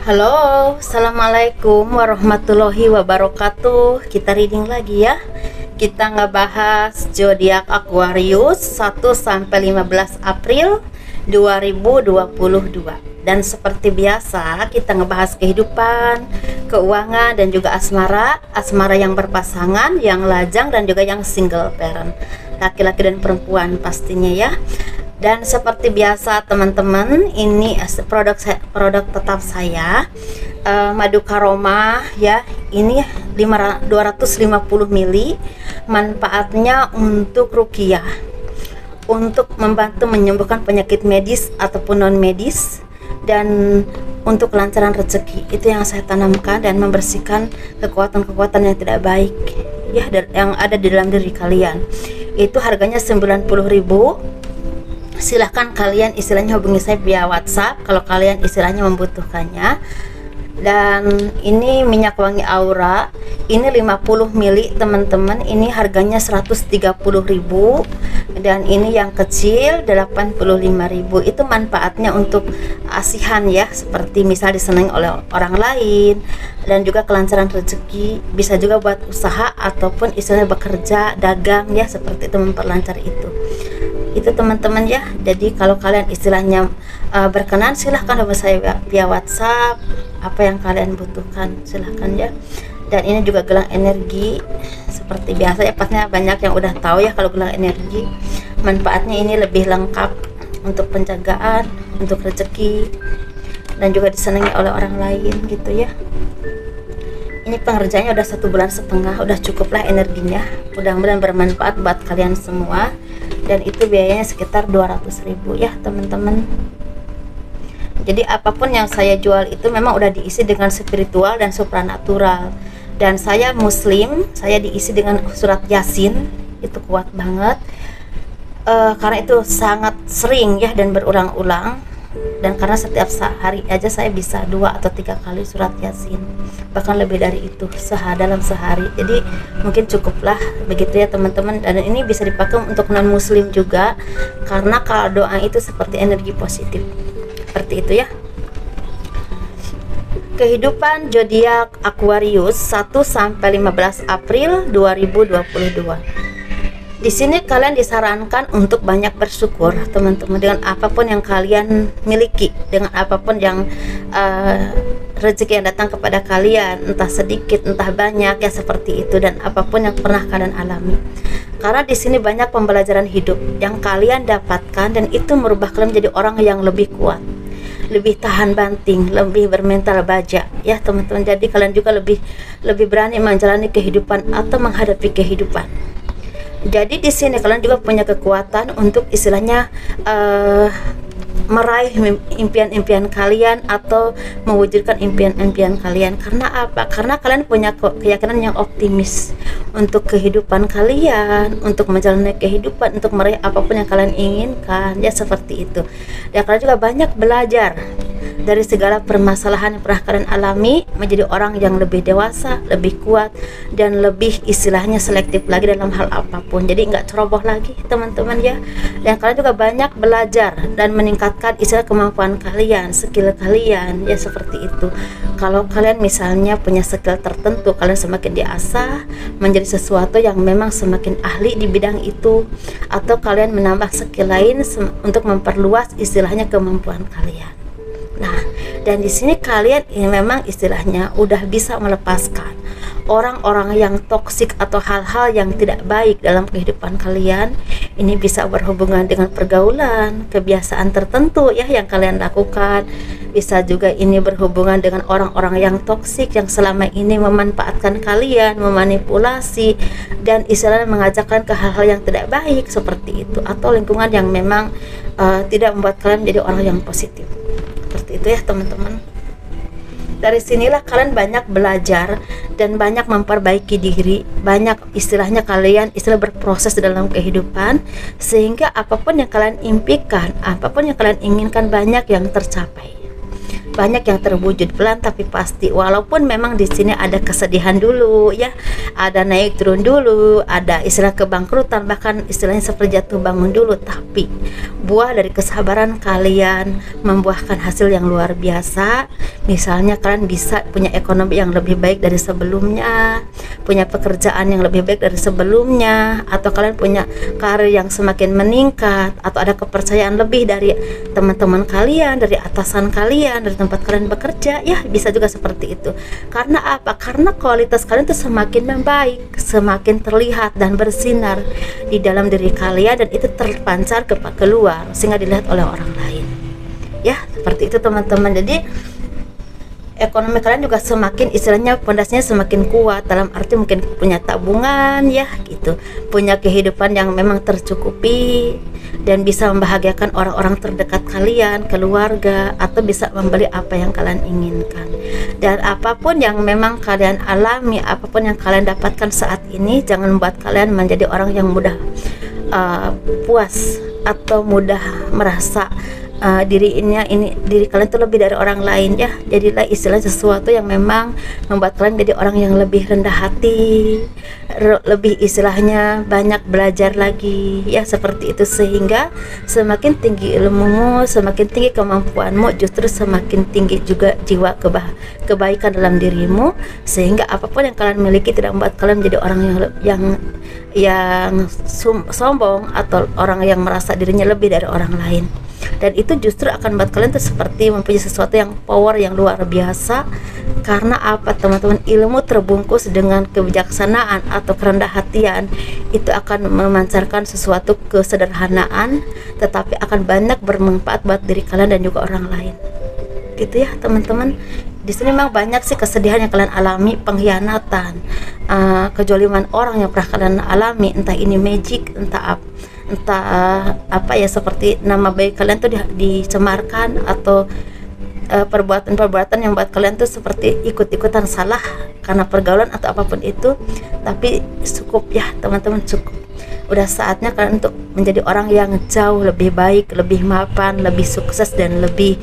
Halo, assalamualaikum warahmatullahi wabarakatuh. Kita reading lagi ya. Kita ngebahas zodiak Aquarius 1 sampai 15 April 2022. Dan seperti biasa, kita ngebahas kehidupan, keuangan dan juga asmara, asmara yang berpasangan, yang lajang dan juga yang single parent. Laki-laki dan perempuan pastinya ya. Dan seperti biasa teman-teman, ini produk tetap saya, madu karoma ya. Ini 250 ml. Manfaatnya untuk ruqyah, untuk membantu menyembuhkan penyakit medis ataupun non medis, dan untuk kelancaran rezeki. Itu yang saya tanamkan dan membersihkan kekuatan-kekuatan yang tidak baik ya, yang ada di dalam diri kalian. Itu harganya 90.000. Silahkan kalian istilahnya hubungi saya via WhatsApp kalau kalian istilahnya membutuhkannya. Dan ini minyak wangi aura, ini 50 ml teman-teman. Ini harganya 130.000. Dan ini yang kecil 85.000. Itu manfaatnya untuk asihan ya, seperti misal disenangi oleh orang lain, dan juga kelancaran rezeki. Bisa juga buat usaha ataupun istilahnya bekerja, dagang ya, seperti itu, memperlancar itu teman-teman ya. Jadi kalau kalian istilahnya berkenan, silahkan hubungi saya via WhatsApp apa yang kalian butuhkan, silahkan ya. Dan ini juga gelang energi seperti biasa ya, pastinya banyak yang udah tahu ya kalau gelang energi. Manfaatnya ini lebih lengkap untuk penjagaan, untuk rezeki, dan juga disenangi oleh orang lain gitu ya. Ini pengerjaannya udah 1,5 bulan, udah cukup lah energinya. Mudah-mudahan bermanfaat buat kalian semua. Dan itu biayanya sekitar 200.000 ya teman-teman. Jadi apapun yang saya jual itu memang udah diisi dengan spiritual dan supranatural. Dan saya muslim, saya diisi dengan surat Yasin, itu kuat banget. Karena itu sangat sering ya dan berulang-ulang. Dan karena setiap hari aja saya bisa 2 atau 3 kali surat Yasin, bahkan lebih dari itu dalam sehari. Jadi mungkin cukuplah begitu ya teman-teman. Dan ini bisa dipakai untuk non muslim juga, karena kalau doa itu seperti energi positif, seperti itu ya. Kehidupan zodiak Aquarius 1 sampai 15 April 2022. Di sini kalian disarankan untuk banyak bersyukur teman-teman, dengan apapun yang kalian miliki, dengan apapun yang rezeki yang datang kepada kalian, entah sedikit entah banyak ya, seperti itu. Dan apapun yang pernah kalian alami, karena di sini banyak pembelajaran hidup yang kalian dapatkan, dan itu merubah kalian menjadi orang yang lebih kuat, lebih tahan banting, lebih bermental baja ya teman-teman. Jadi kalian juga lebih berani menjalani kehidupan atau menghadapi kehidupan. Jadi di sini kalian juga punya kekuatan untuk istilahnya meraih impian-impian kalian atau mewujudkan impian-impian kalian. Karena apa? Karena kalian punya keyakinan yang optimis untuk kehidupan kalian, untuk menjalani kehidupan, untuk meraih apapun yang kalian inginkan ya, seperti itu. Dan kalian juga banyak belajar dari segala permasalahan yang pernah kalian alami, menjadi orang yang lebih dewasa, lebih kuat, dan lebih istilahnya selektif lagi dalam hal apapun. Jadi nggak ceroboh lagi teman-teman ya. Dan kalian juga banyak belajar dan meningkatkan istilah kemampuan kalian, skill kalian ya, seperti itu. Kalau kalian misalnya punya skill tertentu, kalian semakin diasah menjadi sesuatu yang memang semakin ahli di bidang itu, atau kalian menambah skill lain untuk memperluas istilahnya kemampuan kalian. Nah, dan di sini kalian ini memang istilahnya udah bisa melepaskan orang-orang yang toksik atau hal-hal yang tidak baik dalam kehidupan kalian. Ini bisa berhubungan dengan pergaulan, kebiasaan tertentu ya yang kalian lakukan. Bisa juga ini berhubungan dengan orang-orang yang toksik yang selama ini memanfaatkan kalian, memanipulasi, dan istilahnya mengajakkan ke hal-hal yang tidak baik seperti itu, atau lingkungan yang memang tidak membuat kalian menjadi orang yang positif. Seperti itu ya teman-teman. Dari sinilah kalian banyak belajar dan banyak memperbaiki diri, banyak istilahnya kalian berproses dalam kehidupan, sehingga apapun yang kalian impikan, apapun yang kalian inginkan, banyak yang tercapai. banyak yang terwujud pelan tapi pasti, walaupun memang di sini ada kesedihan dulu ya, ada naik turun dulu, ada istilah kebangkrutan, bahkan istilahnya seperti jatuh bangun dulu, tapi buah dari kesabaran kalian membuahkan hasil yang luar biasa. Misalnya kalian bisa punya ekonomi yang lebih baik dari sebelumnya, punya pekerjaan yang lebih baik dari sebelumnya, atau kalian punya karir yang semakin meningkat, atau ada kepercayaan lebih dari teman-teman kalian, dari atasan kalian, dari tempat kalian bekerja, ya bisa juga seperti itu. Karena apa? Karena kualitas kalian itu semakin membaik, semakin terlihat dan bersinar di dalam diri kalian, dan itu terpancar keluar sehingga dilihat oleh orang lain. Ya, seperti itu teman-teman. Jadi ekonomi kalian juga semakin, istilahnya pondasinya semakin kuat, dalam arti mungkin punya tabungan ya gitu, punya kehidupan yang memang tercukupi, dan bisa membahagiakan orang-orang terdekat kalian, keluarga, atau bisa membeli apa yang kalian inginkan. Dan apapun yang memang kalian alami, apapun yang kalian dapatkan saat ini, jangan membuat kalian menjadi orang yang mudah puas atau mudah merasa diri kalian itu lebih dari orang lain ya. Jadilah istilah sesuatu yang memang membuat kalian jadi orang yang lebih rendah hati, lebih istilahnya banyak belajar lagi ya, seperti itu. Sehingga semakin tinggi ilmumu, semakin tinggi kemampuanmu, justru semakin tinggi juga jiwa kebaikan dalam dirimu, sehingga apapun yang kalian miliki tidak membuat kalian menjadi orang yang sombong atau orang yang merasa dirinya lebih dari orang lain. Dan itu justru akan membuat kalian tuh seperti mempunyai sesuatu yang power yang luar biasa. Karena apa teman-teman? Ilmu terbungkus dengan kebijaksanaan atau kerendah hatian itu akan memancarkan sesuatu kesederhanaan, tetapi akan banyak bermanfaat buat diri kalian dan juga orang lain. Gitu ya teman-teman. Di sini memang banyak sih kesedihan yang kalian alami, pengkhianatan, kejoliman orang yang pernah kalian alami, entah ini magic, entah apa ya, seperti nama baik kalian tuh dicemarkan, atau perbuatan-perbuatan yang buat kalian tuh seperti ikut-ikutan salah karena pergaulan atau apapun itu. Tapi cukup ya teman-teman, cukup. Udah saatnya kalian untuk menjadi orang yang jauh lebih baik, lebih mapan, lebih sukses, dan lebih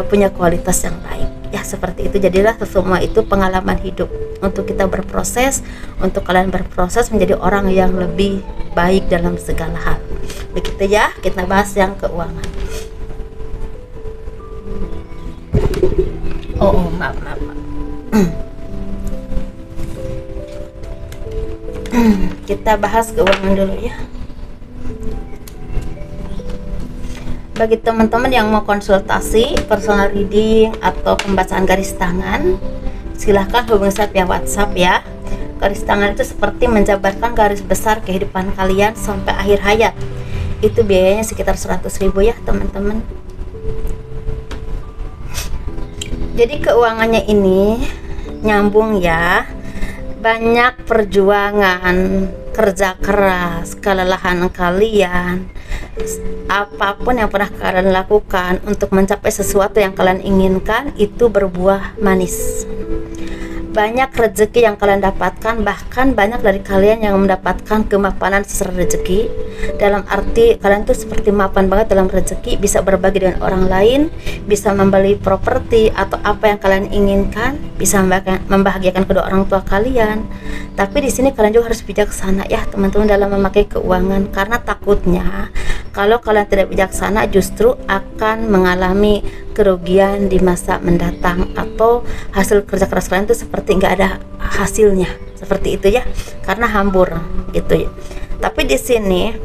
punya kualitas yang baik ya, seperti itu. Jadilah semua itu pengalaman hidup untuk kita berproses, untuk kalian berproses menjadi orang yang lebih baik dalam segala hal. Begitu ya, kita bahas yang keuangan. Maaf. Kita bahas keuangan dulu ya. Bagi teman-teman yang mau konsultasi, personal reading, atau pembacaan garis tangan, silahkan hubungi saya via WhatsApp ya. Garis tangan itu seperti menjabarkan garis besar kehidupan kalian sampai akhir hayat. Itu biayanya sekitar 100.000 ya teman-teman. Jadi keuangannya ini nyambung ya. Banyak perjuangan, kerja keras, kelelahan kalian, apapun yang pernah kalian lakukan untuk mencapai sesuatu yang kalian inginkan, itu berbuah manis. Banyak rezeki yang kalian dapatkan, bahkan banyak dari kalian yang mendapatkan kemapanan secara rezeki. Dalam arti kalian tuh seperti mapan banget dalam rezeki, bisa berbagi dengan orang lain, bisa membeli properti atau apa yang kalian inginkan, bisa membahagiakan kedua orang tua kalian. Tapi di sini kalian juga harus bijaksana ya teman-teman dalam memakai keuangan, karena takutnya kalau kalian tidak bijaksana justru akan mengalami kerugian di masa mendatang, atau hasil kerja keras kalian itu seperti nggak ada hasilnya, seperti itu ya, karena hambur gitu ya. Tapi di sini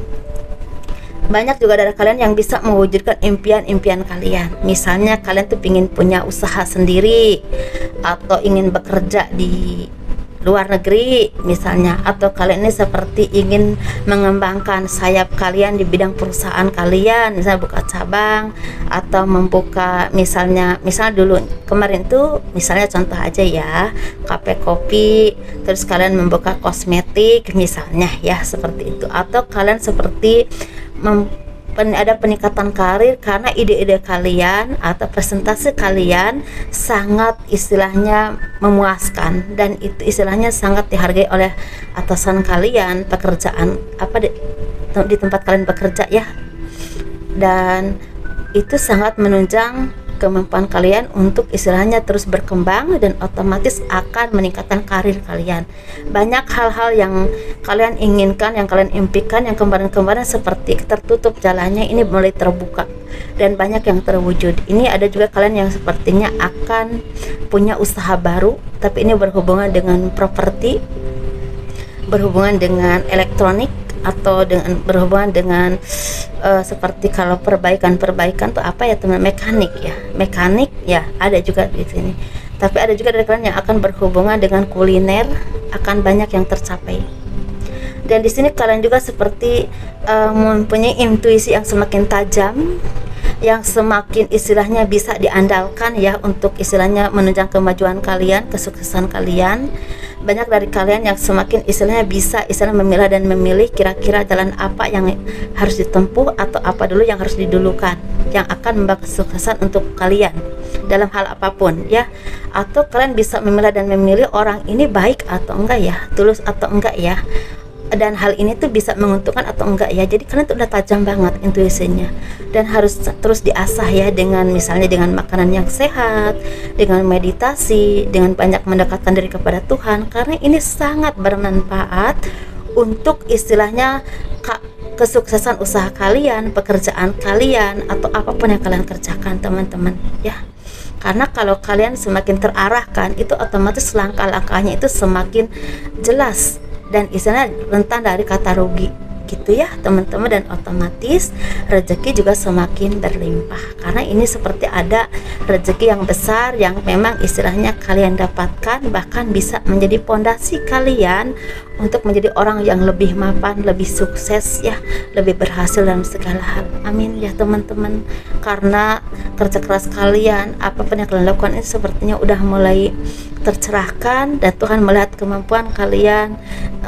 banyak juga dari kalian yang bisa mewujudkan impian-impian kalian. Misalnya kalian tuh ingin punya usaha sendiri, atau ingin bekerja di luar negeri misalnya, atau kalian ini seperti ingin mengembangkan sayap kalian di bidang perusahaan kalian, misalnya buka cabang atau membuka misal dulu kemarin tuh misalnya contoh aja ya, kafe kopi, terus kalian membuka kosmetik misalnya ya, seperti itu. Atau kalian seperti ada peningkatan karir karena ide-ide kalian atau presentasi kalian sangat istilahnya memuaskan, dan itu istilahnya sangat dihargai oleh atasan kalian, pekerjaan di tempat kalian bekerja ya, dan itu sangat menunjang kemampuan kalian untuk istilahnya terus berkembang, dan otomatis akan meningkatkan karir kalian. Banyak hal-hal yang kalian inginkan, yang kalian impikan, yang kemarin-kemarin seperti tertutup jalannya, ini mulai terbuka dan banyak yang terwujud. Ini ada juga kalian yang sepertinya akan punya usaha baru, tapi ini berhubungan dengan properti, berhubungan dengan elektronik, atau dengan berhubungan dengan seperti kalau perbaikan tuh apa ya teman, mekanik ya ada juga di sini. Tapi ada juga dari kalian yang akan berhubungan dengan kuliner, akan banyak yang tercapai. Dan di sini kalian juga seperti mempunyai intuisi yang semakin tajam, yang semakin istilahnya bisa diandalkan ya untuk istilahnya menunjang kemajuan kalian, kesuksesan kalian. Banyak dari kalian yang semakin istilahnya bisa memilah dan memilih kira-kira jalan apa yang harus ditempuh atau apa dulu yang harus didulukan, yang akan membawa kesuksesan untuk kalian dalam hal apapun ya. Atau kalian bisa memilah dan memilih orang ini baik atau enggak ya, tulus atau enggak ya, dan hal ini tuh bisa menguntungkan atau enggak ya. Jadi kalian tuh udah tajam banget intuisinya, dan harus terus diasah ya, dengan misalnya dengan makanan yang sehat, dengan meditasi, dengan banyak mendekatkan diri kepada Tuhan, karena ini sangat bermanfaat untuk istilahnya kesuksesan usaha kalian, pekerjaan kalian, atau apapun yang kalian kerjakan teman-teman ya. Karena kalau kalian semakin terarahkan, itu otomatis langkah-langkahnya itu semakin jelas dan istilahnya rentan dari kata rugi gitu ya teman-teman. Dan otomatis rezeki juga semakin berlimpah, karena ini seperti ada rezeki yang besar yang memang istilahnya kalian dapatkan, bahkan bisa menjadi pondasi kalian untuk menjadi orang yang lebih mapan, lebih sukses ya, lebih berhasil dalam segala hal. Amin ya teman-teman. Karena kerja keras kalian, apapun yang kalian lakukan ini sepertinya udah mulai tercerahkan, dan Tuhan melihat kemampuan kalian,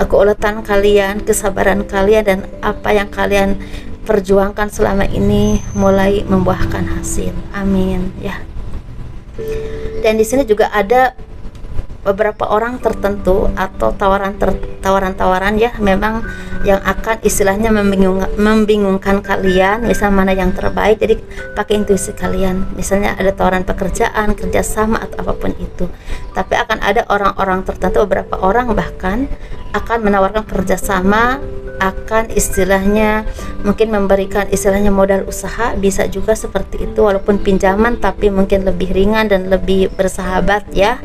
keuletan kalian, kesabaran kalian, dan apa yang kalian perjuangkan selama ini mulai membuahkan hasil. Amin ya. Dan di sini juga ada beberapa orang tertentu atau tawaran-tawaran ya, memang yang akan istilahnya membingungkan kalian, misal mana yang terbaik. Jadi pakai intuisi kalian, misalnya ada tawaran pekerjaan, kerjasama, atau apapun itu. Tapi akan ada orang-orang tertentu, beberapa orang bahkan akan menawarkan kerjasama, akan istilahnya mungkin memberikan istilahnya modal usaha, bisa juga seperti itu, walaupun pinjaman tapi mungkin lebih ringan dan lebih bersahabat ya.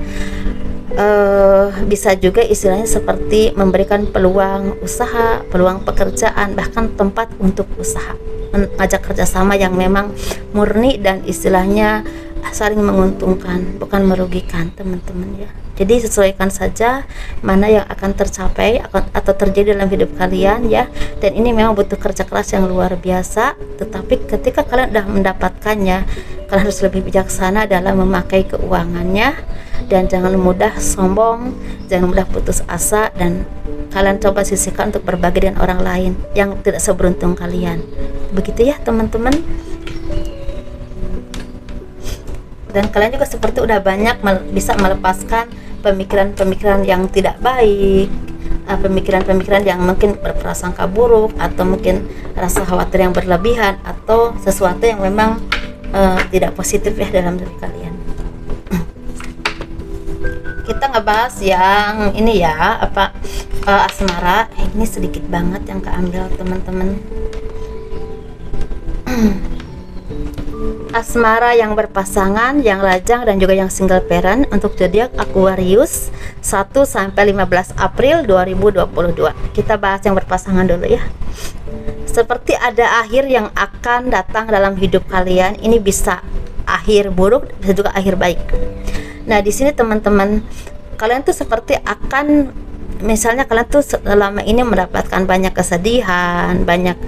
Bisa juga istilahnya seperti memberikan peluang usaha, peluang pekerjaan, bahkan tempat untuk usaha, mengajak kerjasama yang memang murni dan istilahnya saling menguntungkan, bukan merugikan teman-teman ya. Jadi sesuaikan saja mana yang akan tercapai atau terjadi dalam hidup kalian ya. Dan ini memang butuh kerja keras yang luar biasa, tetapi ketika kalian sudah mendapatkannya, kalian harus lebih bijaksana dalam memakai keuangannya, dan jangan mudah sombong, jangan mudah putus asa, dan kalian coba sisihkan untuk berbagi dengan orang lain yang tidak seberuntung kalian. Begitu ya teman-teman. Dan kalian juga seperti udah banyak bisa melepaskan pemikiran-pemikiran yang tidak baik, pemikiran-pemikiran yang mungkin berprasangka buruk, atau mungkin rasa khawatir yang berlebihan, atau sesuatu yang memang tidak positif ya dalam diri kalian. Kita ngebahas yang ini ya, asmara. Ini sedikit banget yang keambil teman-teman. Asmara yang berpasangan, yang lajang, dan juga yang single parent untuk zodiak Aquarius 1-15 April 2022. Kita bahas yang berpasangan dulu ya. Seperti ada akhir yang akan datang dalam hidup kalian. Ini bisa akhir buruk, bisa juga akhir baik. Nah, di sini teman-teman, kalian tuh seperti akan, misalnya kalian tuh selama ini mendapatkan banyak kesedihan, banyak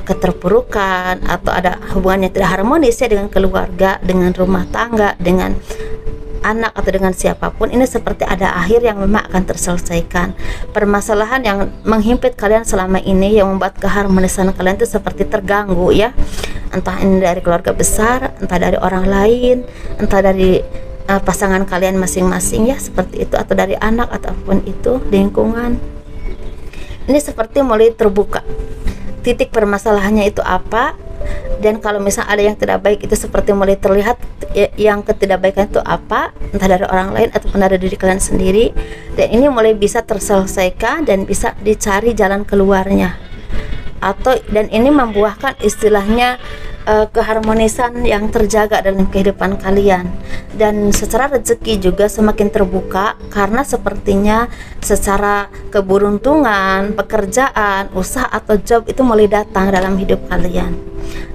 keterpurukan, atau ada hubungan yang tidak harmonis ya dengan keluarga, dengan rumah tangga, dengan anak, atau dengan siapapun. Ini seperti ada akhir yang memang akan terselesaikan. Permasalahan yang menghimpit kalian selama ini, yang membuat keharmonisan kalian itu seperti terganggu ya, entah ini dari keluarga besar, entah dari orang lain, entah dari pasangan kalian masing-masing ya, seperti itu, atau dari anak, ataupun itu lingkungan. Ini seperti mulai terbuka. Titik permasalahannya itu apa, Dan kalau misalnya ada yang tidak baik, itu seperti mulai terlihat yang ketidakbaikan itu apa, entah dari orang lain ataupun dari diri kalian sendiri, dan ini mulai bisa terselesaikan dan bisa dicari jalan keluarnya, dan ini membuahkan istilahnya keharmonisan yang terjaga dalam kehidupan kalian. Dan secara rezeki juga semakin terbuka, karena sepertinya secara keberuntungan, pekerjaan, usaha atau job itu mulai datang dalam hidup kalian.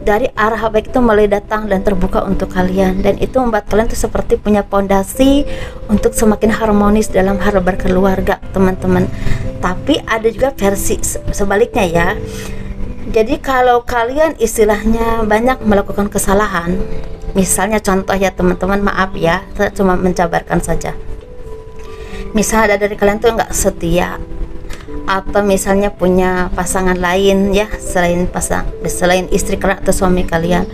Dari arah baik itu mulai datang dan terbuka untuk kalian, dan itu membuat kalian tuh seperti punya pondasi untuk semakin harmonis dalam hal berkeluarga, teman-teman. Tapi ada juga versi sebaliknya ya. Jadi kalau kalian istilahnya banyak melakukan kesalahan, misalnya contoh ya teman-teman, maaf ya, saya cuma menjabarkan saja. Misalnya ada dari kalian tuh nggak setia, atau misalnya punya pasangan lain ya, selain istri kalian atau suami kalian,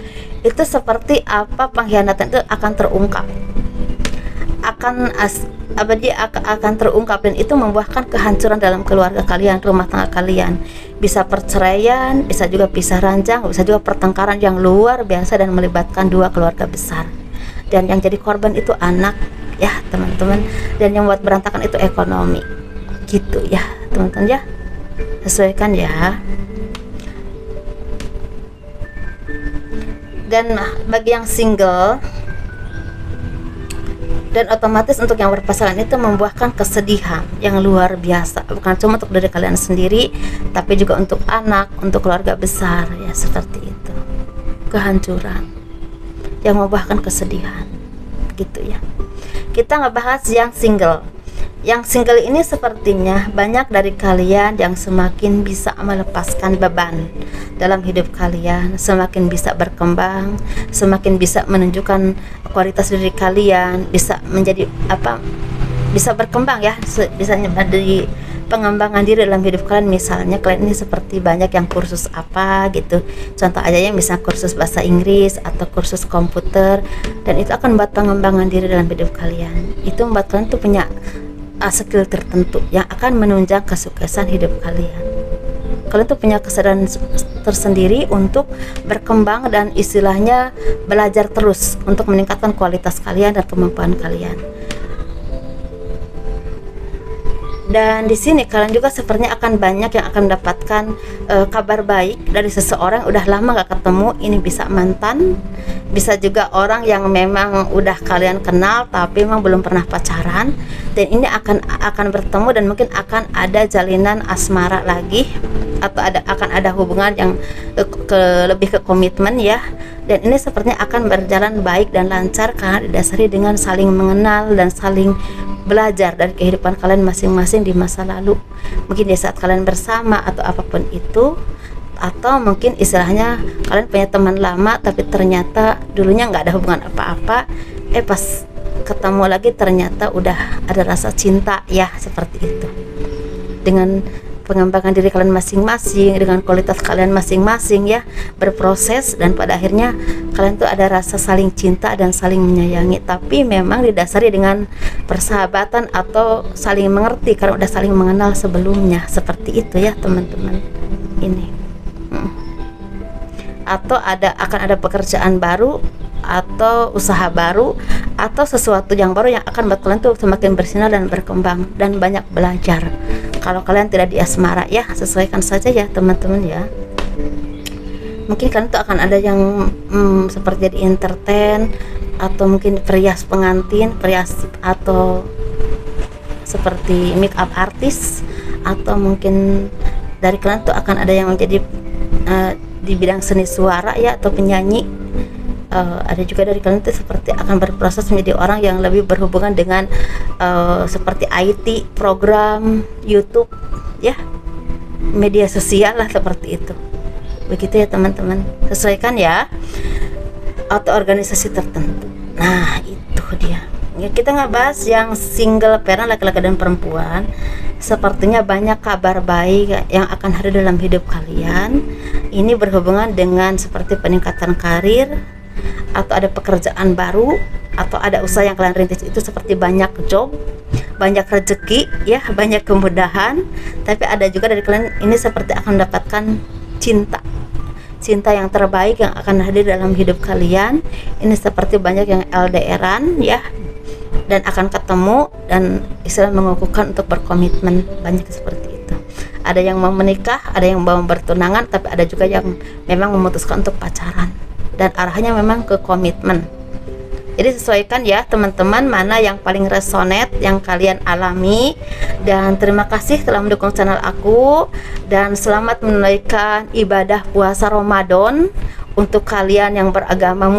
itu seperti apa pengkhianatan itu akan terungkap, akan terungkap, dan itu membuahkan kehancuran dalam keluarga kalian, rumah tangga kalian. Bisa perceraian, bisa juga pisah ranjang, bisa juga pertengkaran yang luar biasa dan melibatkan dua keluarga besar. Dan yang jadi korban itu anak ya teman-teman, dan yang buat berantakan itu ekonomi. Gitu ya teman-teman ya, sesuaikan ya. Dan bagi yang single, dan otomatis untuk yang berpasangan itu membuahkan kesedihan yang luar biasa, bukan cuma untuk diri kalian sendiri, tapi juga untuk anak, untuk keluarga besar ya, seperti itu. Kehancuran yang membuahkan kesedihan gitu ya. Kita ngebahas yang single. Yang single ini sepertinya banyak dari kalian yang semakin bisa melepaskan beban dalam hidup kalian, semakin bisa berkembang, semakin bisa menunjukkan kualitas diri kalian, bisa menjadi bisa berkembang ya, bisa dari pengembangan diri dalam hidup kalian. Misalnya kalian ini seperti banyak yang kursus apa gitu, contoh aja yang misalnya kursus bahasa Inggris atau kursus komputer, dan itu akan membuat pengembangan diri dalam hidup kalian. Itu membuat kalian tuh punya skill tertentu yang akan menunjang kesuksesan hidup kalian. Kalian tuh punya kesadaran tersendiri untuk berkembang dan istilahnya belajar terus untuk meningkatkan kualitas kalian dan kemampuan kalian. Dan di sini kalian juga sepertinya akan banyak yang akan mendapatkan kabar baik dari seseorang udah lama gak ketemu. Ini bisa mantan, bisa juga orang yang memang udah kalian kenal tapi memang belum pernah pacaran, dan ini akan bertemu dan mungkin akan ada jalinan asmara lagi, atau akan ada hubungan yang lebih ke komitmen ya. Dan ini sepertinya akan berjalan baik dan lancar karena didasari dengan saling mengenal dan saling belajar dari kehidupan kalian masing-masing di masa lalu, mungkin di saat kalian bersama atau apapun itu. Atau mungkin istilahnya kalian punya teman lama tapi ternyata dulunya nggak ada hubungan apa-apa, pas ketemu lagi ternyata udah ada rasa cinta ya, seperti itu. Dengan pengembangan diri kalian masing-masing, dengan kualitas kalian masing-masing ya, berproses, dan pada akhirnya kalian tuh ada rasa saling cinta dan saling menyayangi, tapi memang didasari dengan persahabatan atau saling mengerti karena udah saling mengenal sebelumnya, seperti itu ya teman-teman. Ini atau akan ada pekerjaan baru atau usaha baru atau sesuatu yang baru yang akan buat kalian tuh semakin bersinar dan berkembang dan banyak belajar. Kalau kalian tidak di asmara ya, sesuaikan saja ya teman-teman ya. Mungkin kalian tuh akan ada yang seperti jadi entertain, atau mungkin perias pengantin, atau seperti make up artis, atau mungkin dari kalian tuh akan ada yang menjadi di bidang seni suara ya, atau penyanyi. Ada juga dari kalian itu seperti akan berproses menjadi orang yang lebih berhubungan dengan seperti IT, program, YouTube ya, media sosial lah, seperti itu. Begitu ya teman-teman, sesuaikan ya, atau organisasi tertentu. Nah itu dia ya, kita ngebahas yang single parent, laki-laki dan perempuan. Sepertinya banyak kabar baik yang akan hadir dalam hidup kalian. Ini berhubungan dengan seperti peningkatan karir, atau ada pekerjaan baru, atau ada usaha yang kalian rintis, itu seperti banyak job, banyak rezeki ya, banyak kemudahan. Tapi ada juga dari kalian ini seperti akan mendapatkan cinta cinta yang terbaik yang akan hadir dalam hidup kalian. Ini seperti banyak yang LDRan ya, dan akan ketemu dan istilah mengukuhkan untuk berkomitmen, banyak seperti itu. Ada yang mau menikah, ada yang mau bertunangan, tapi ada juga yang memang memutuskan untuk pacaran dan arahnya memang ke komitmen. Jadi sesuaikan ya teman-teman mana yang paling resonate yang kalian alami. Dan terima kasih telah mendukung channel aku, dan selamat menunaikan ibadah puasa Ramadan untuk kalian yang beragama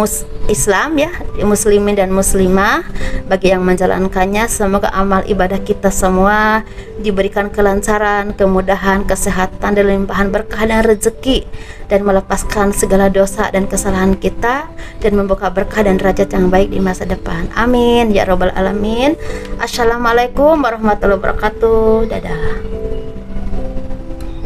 Islam ya, muslimin dan muslimah. Bagi yang menjalankannya, semoga amal ibadah kita semua diberikan kelancaran, kemudahan, kesehatan, dan limpahan berkah dan rezeki, dan melepaskan segala dosa dan kesalahan kita, dan membuka berkah dan derajat yang baik di masa depan. Amin ya robbal alamin. Assalamualaikum warahmatullahi wabarakatuh. Dadah.